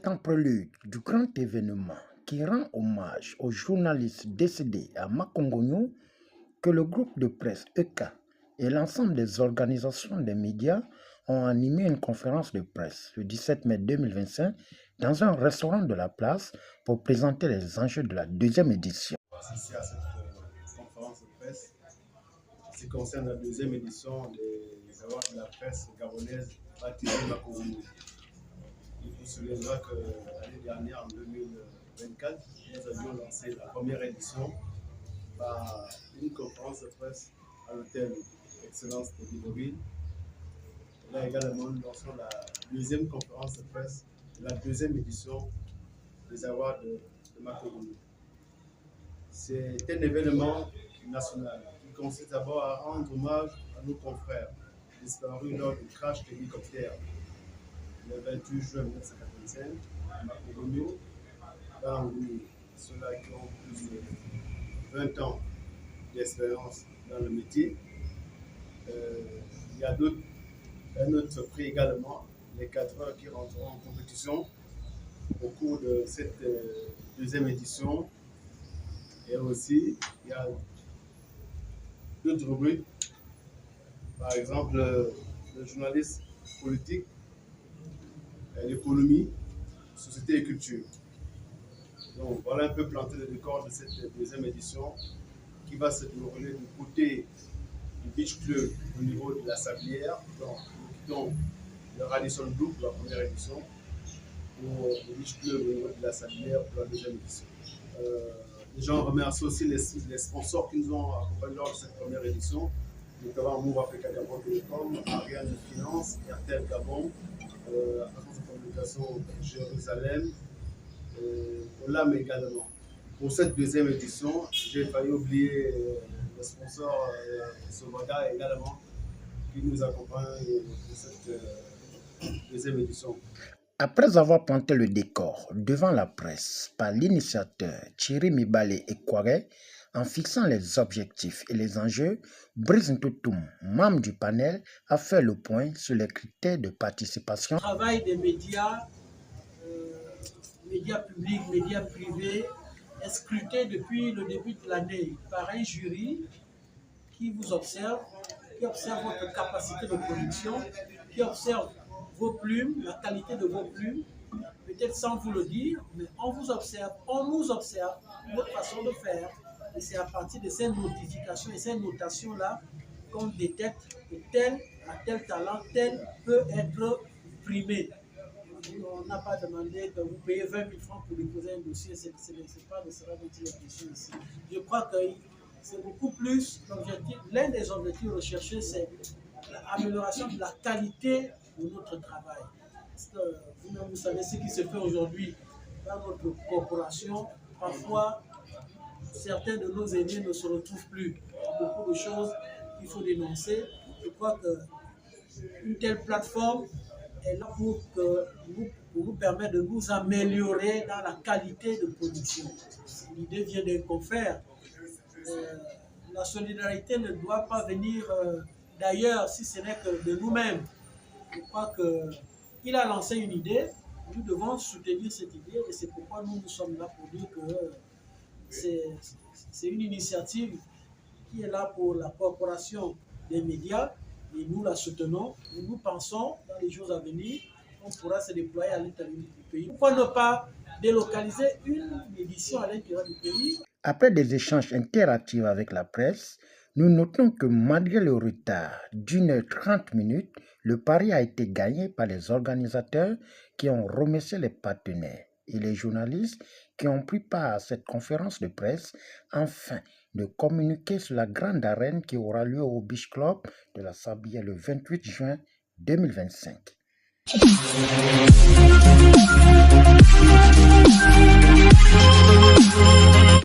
C'est en prélude du grand événement qui rend hommage aux journalistes décédés à Makongogno que le groupe de presse EK et l'ensemble des organisations des médias ont animé une conférence de presse le 17 mai 2025 dans un restaurant de la place pour présenter les enjeux de la deuxième édition. Assisté à cette conférence de presse qui concerne la deuxième édition des awards de la presse gabonaise baptisée Makongogno. Il vous souviendra que l'année dernière, en 2024, nous avions lancé la première édition par une conférence de presse à l'hôtel Excellence de Libreville. Là également, nous lançons la deuxième conférence de presse de la deuxième édition des awards de Makongogno. C'est un événement national qui consiste d'abord à rendre hommage à nos confrères disparus lors du crash d'hélicoptère le 28 juin 1985 à Makongogno, là où ceux-là qui ont plus de 20 ans d'expérience dans le métier. Il y a un autre prix également, les 4 heures qui rentreront en compétition au cours de cette deuxième édition. Et aussi, il y a d'autres rubriques, par exemple le journaliste politique, l'économie, société et culture. Donc voilà un peu planter le décor de cette deuxième édition qui va se dérouler du côté du Beach Club au niveau de la Sablière. Donc nous quittons le Radisson Blu pour la première édition pour le Beach Club au niveau de la Sablière pour la deuxième édition. Les gens remercient aussi les sponsors qui nous ont accompagnés lors de cette première édition, notamment Move Africa Gabon Télécom, Ariane Finance, Airtel Gabon, Agence de communication Jérusalem, Olam également. Pour cette deuxième édition, j'ai failli oublier le sponsor Sovaga également qui nous accompagne pour cette deuxième édition. Après avoir planté le décor devant la presse par l'initiateur Thierry Mibale et Kouare, en fixant les objectifs et les enjeux, Brice Ntoutoum, membre du panel, a fait le point sur les critères de participation. Le travail des médias, médias publics, médias privés, est scruté depuis le début de l'année par un jury qui vous observe, qui observe votre capacité de production, qui observe vos plumes, la qualité de vos plumes, peut-être sans vous le dire, mais on vous observe, on nous observe, votre façon de faire. Et c'est à partir de ces notifications et ces notations-là qu'on détecte que tel a tel talent, tel peut être primé. On n'a pas demandé que vous payez 20 000 francs pour déposer un dossier, c'est pas de cela dont il est question ici. Je crois que c'est beaucoup plus l'objectif. L'un des objectifs recherchés, c'est l'amélioration de la qualité de notre travail. Parce que vous-même, vous savez ce qui se fait aujourd'hui dans notre corporation. Parfois, certains de nos aînés ne se retrouvent plus. Il y a beaucoup de choses qu'il faut dénoncer. Je crois qu'une telle plateforme est là pour nous permettre de nous améliorer dans la qualité de production. L'idée vient d'un confrère. La solidarité ne doit pas venir d'ailleurs si ce n'est que de nous-mêmes. Je crois qu'il a lancé une idée, nous devons soutenir cette idée et c'est pourquoi nous sommes là pour dire que c'est une initiative qui est là pour la corporation des médias et nous la soutenons. Et nous pensons dans les jours à venir qu'on pourra se déployer à l'intérieur du pays. Pourquoi ne pas délocaliser une édition à l'intérieur du pays? Après des échanges interactifs avec la presse, nous notons que malgré le retard d'1h30, le pari a été gagné par les organisateurs qui ont remercié les partenaires et les journalistes qui ont pris part à cette conférence de presse afin de communiquer sur la grande arène qui aura lieu au Beach Club de la Sablière le 28 juin 2025.